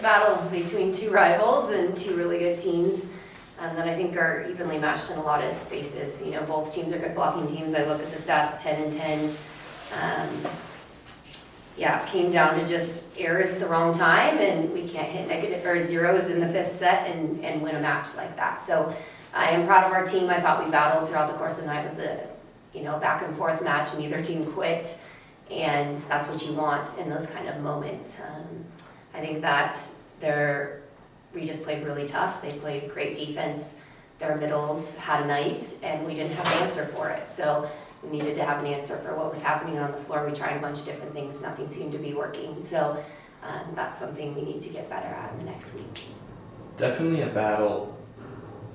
a battle between two rivals and two really good teams that I think are evenly matched in a lot of spaces. You know, both teams are good blocking teams. I look at the stats, 10 and 10. Yeah, it came down to just errors at the wrong time, and we can't hit negative or zeros in the fifth set and win a match like that. So I am proud of our team. I thought we battled throughout the course of the night. It was a back and forth match, neither team quit, and that's what you want in those kind of moments. I think that Regis played really tough. They played great defense. Their middles had a night, and we didn't have an answer for it. So we needed to have an answer for what was happening on the floor. We tried a bunch of different things. Nothing seemed to be working. So that's something we need to get better at in the next week. Definitely a battle.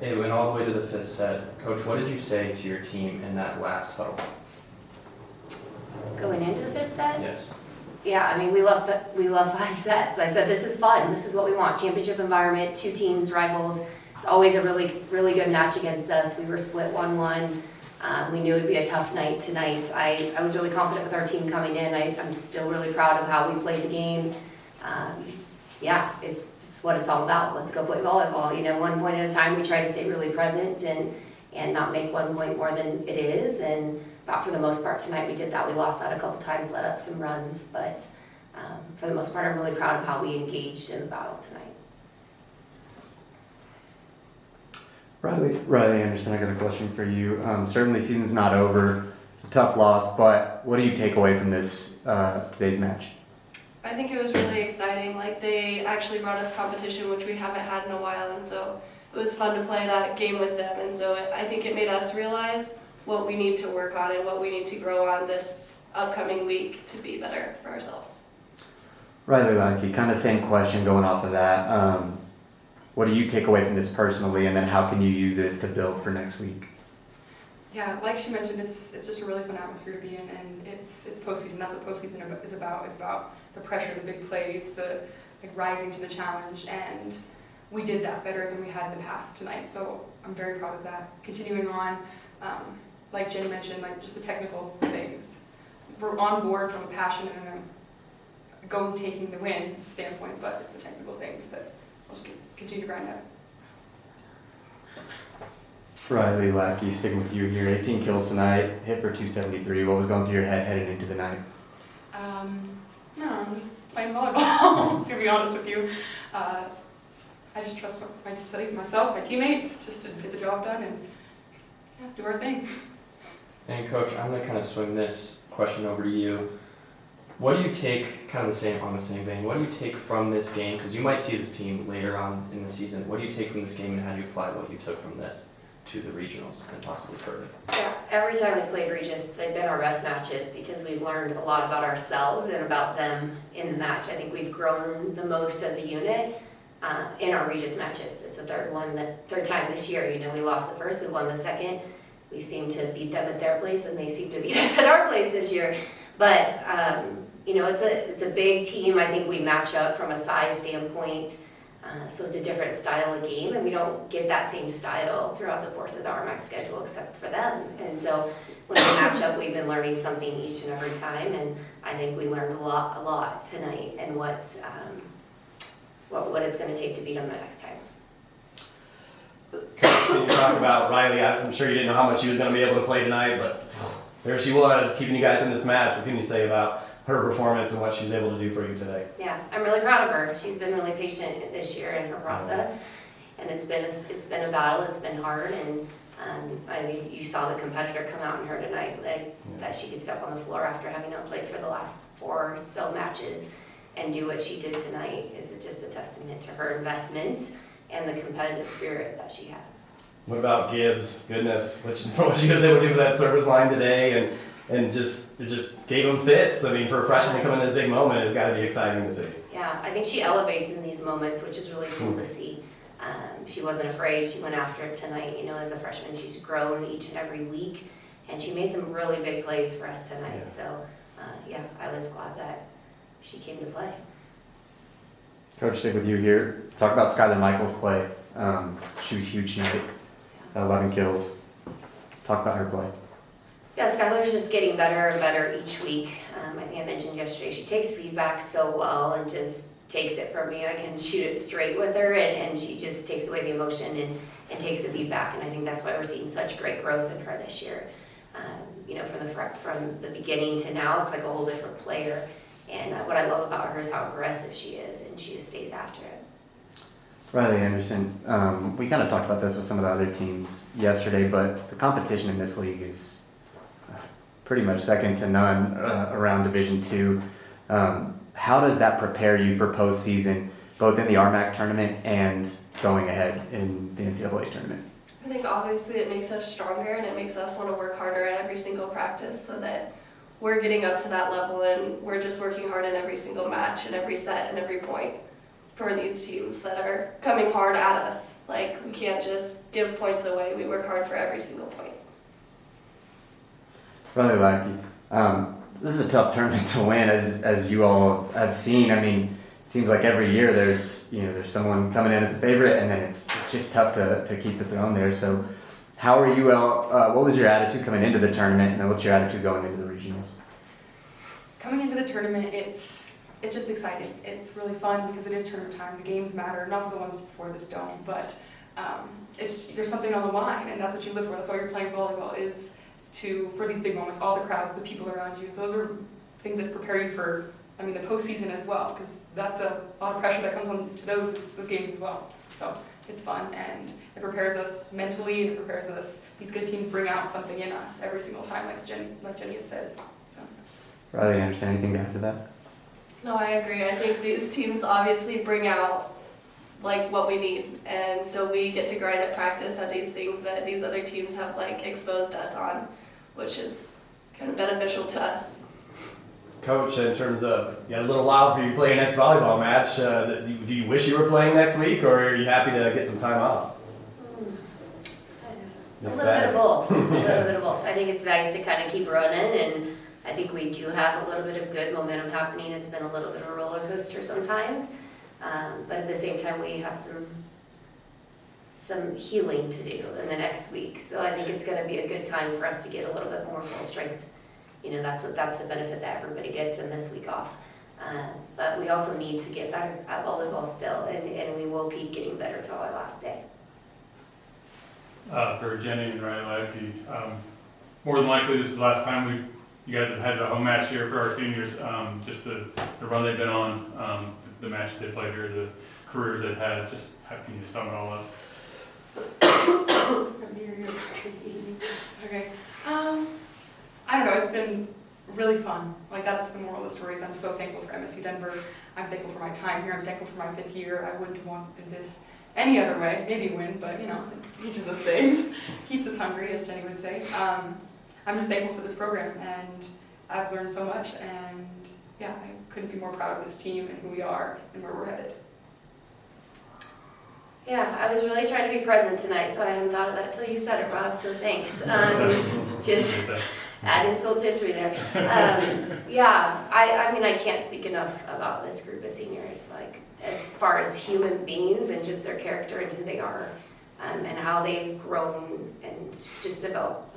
It went all the way to the fifth set. Coach, what did you say to your team in that last huddle? Going into the fifth set? Yes. Yeah, I mean, we love 5 sets. I said, this is fun. This is what we want. Championship environment, 2 teams, rivals. It's always a really, really good match against us. We were split 1-1. We knew it would be a tough night tonight. I was really confident with our team coming in. I'm still really proud of how we played the game. Yeah, it's what it's all about. Let's go play volleyball. You know, 1 point at a time. We try to stay really present and not make 1 point more than it is. And thought for the most part tonight we did that. We lost that a couple times, let up some runs, but for the most part, I'm really proud of how we engaged in the battle tonight. Rylee Anderson, I got a question for you. Certainly season's not over. It's a tough loss, but what do you take away from this today's match? I think it was really exciting. Like, they actually brought us competition, which we haven't had in a while, and so it was fun to play that game with them. And so I think it made us realize what we need to work on and what we need to grow on this upcoming week to be better for ourselves. Rylee Hladky, kind of same question going off of that. What do you take away from this personally, and then how can you use this to build for next week? Yeah, like she mentioned, it's just a really fun atmosphere to be in, and it's postseason. That's what postseason is about. It's about the pressure, the big plays, the rising to the challenge, and we did that better than we had in the past tonight. So I'm very proud of that. Continuing on, like Jen mentioned, just the technical things. We're on board from a passion and a taking the win standpoint, but it's the technical things that we'll just continue to grind out. Rylee Hladky, sticking with you here. 18 kills tonight, hit for 273. What was going through your head heading into the night? No, I'm just playing volleyball, to be honest with you. I just trust myself, my teammates, just to get the job done and do our thing. And Coach, I'm going to kind of swing this question over to you. What do you take, kind of on the same vein, what do you take from this game? Because you might see this team later on in the season. What do you take from this game, and how do you apply what you took from this to the regionals and possibly further? Yeah, every time we played Regis, they've been our best matches because we've learned a lot about ourselves and about them in the match. I think we've grown the most as a unit in our Regis matches. It's the third time this year. You know, we lost the first, we won the second. We seem to beat them at their place, and they seem to beat us at our place this year. But you know, it's a big team. I think we match up from a size standpoint. So it's a different style of game, and we don't get that same style throughout the course of the RMAC schedule except for them. And so when we match up, we've been learning something each and every time, and I think we learned a lot tonight, and what it's going to take to beat them the next time. When you talk about Rylee, I'm sure you didn't know how much she was going to be able to play tonight, but there she was, keeping you guys in this match. What can you say about her performance and what she's able to do for you today? Yeah, I'm really proud of her. She's been really patient this year in her process, and it's been a battle. It's been hard, and I think you saw the competitor come out in her tonight, that she could step on the floor after having not played for the last 4 or so matches and do what she did tonight. Is just a testament to her investment and the competitive spirit that she has. What about Gibbs? Goodness, what she was able to do for that service line today, and just gave them fits. I mean, for a freshman to come in this big moment, it's got to be exciting to see. Yeah, I think she elevates in these moments, which is really cool to see. She wasn't afraid. She went after it tonight. You know, as a freshman, she's grown each and every week, and she made some really big plays for us tonight. Yeah. So, yeah, I was glad that she came to play. Coach, stick with you here. Talk about Skylar Michaels' play. She was huge tonight. 11 kills. Talk about her play. Yeah, Skylar's just getting better and better each week. I think I mentioned yesterday, she takes feedback so well and just takes it from me. I can shoot it straight with her, and she just takes away the emotion and takes the feedback. And I think that's why we're seeing such great growth in her this year. From the beginning to now, it's like a whole different player. And what I love about her is how aggressive she is, and she just stays after it. Rylee Anderson, we kind of talked about this with some of the other teams yesterday, but the competition in this league is pretty much second to none around Division II. How does that prepare you for postseason, both in the RMAC tournament and going ahead in the NCAA tournament? I think obviously it makes us stronger and it makes us want to work harder at every single practice so that we're getting up to that level and we're just working hard in every single match and every set and every point for these teams that are coming hard at us. Like, we can't just give points away. We work hard for every single point. Rylee Hladky, this is a tough tournament to win, as you all have seen. I mean, it seems like every year there's someone coming in as a favorite, and then it's just tough to keep the throne there. So, how are you all? What was your attitude coming into the tournament, and then what's your attitude going into the regionals? Coming into the tournament, it's just exciting. It's really fun because it is tournament time. The games matter, not for the ones before this dome, but there's something on the line, and that's what you live for. That's why you're playing volleyball, is for these big moments, all the crowds, the people around you. Those are things that prepare you for, the postseason as well, because that's a lot of pressure that comes on to those games as well. So it's fun, and it prepares us mentally, and it prepares us. These good teams bring out something in us every single time, like Jenny has said. So. Rylee Anderson, anything to add to that? No, I agree. I think these teams obviously bring out like what we need, and so we get to grind at practice at these things that these other teams have like exposed us on, which is kind of beneficial to us. Coach, in terms of, you had a little while for you to play your next volleyball match. Do you wish you were playing next week, or are you happy to get some time off? A little bit of both. A little bit of both. I think it's nice to kind of keep running, and I think we do have a little bit of good momentum happening. It's been a little bit of a roller coaster sometimes, but at the same time we have some healing to do in the next week. So I think it's going to be a good time for us to get a little bit more full strength. That's the benefit that everybody gets in this week off. But we also need to get better at volleyball still, and we will keep getting better till our last day. For Jenny and Rylee Hladky, more than likely this is the last time you guys have had a home match here for our seniors. Just the run they've been on, the matches they played here, the careers they've had. Just how can you sum it all up? Okay. I don't know, it's been really fun. Like, that's the moral of the story. I'm so thankful for MSU Denver. I'm thankful for my time here. I'm thankful for my 5th year. I wouldn't want this any other way. Maybe win, but it teaches us things. Keeps us hungry, as Jenny would say. I'm just thankful for this program, and I've learned so much, and yeah, I couldn't be more proud of this team and who we are and where we're headed. Yeah, I was really trying to be present tonight, so I hadn't thought of that until you said it, Rob, so thanks. Just add insult to injury there. I can't speak enough about this group of seniors, like as far as human beings and just their character and who they are, and how they've grown and just developed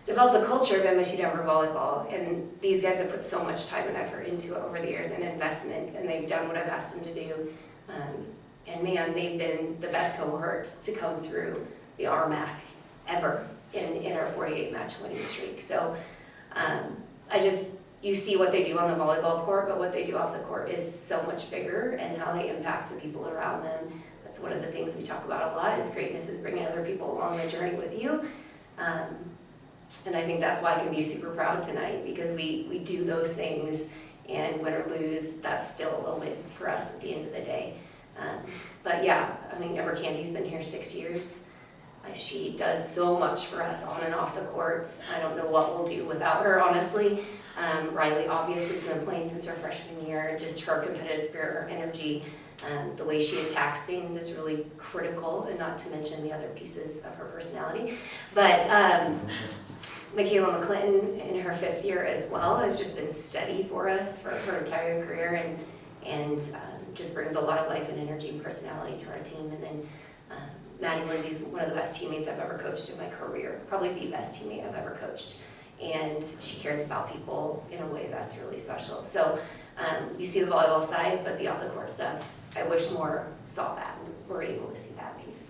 the culture of MSU Denver volleyball. And these guys have put so much time and effort into it over the years and investment, and they've done what I've asked them to do. And man, they've been the best cohort to come through the RMAC ever in our 48 match winning streak. So you see what they do on the volleyball court, but what they do off the court is so much bigger, and how they impact the people around them. That's one of the things we talk about a lot, is greatness is bringing other people along the journey with you. And I think that's why I can be super proud tonight, because we do those things, and win or lose, that's still a win for us at the end of the day. Amber Candy's been here 6 years. She does so much for us on and off the courts. I don't know what we'll do without her, honestly. Rylee obviously has been playing since her freshman year. Just her competitive spirit, her energy, the way she attacks things is really critical, and not to mention the other pieces of her personality. But Michaela McClinton in her 5th year as well has just been steady for us for her entire career, and just brings a lot of life and energy and personality to our team. And then Maddie Lindsay's one of the best teammates I've ever coached in my career, probably the best teammate I've ever coached. And she cares about people in a way that's really special. So You see the volleyball side, but the off the court stuff, I wish more saw that and were able to see that piece.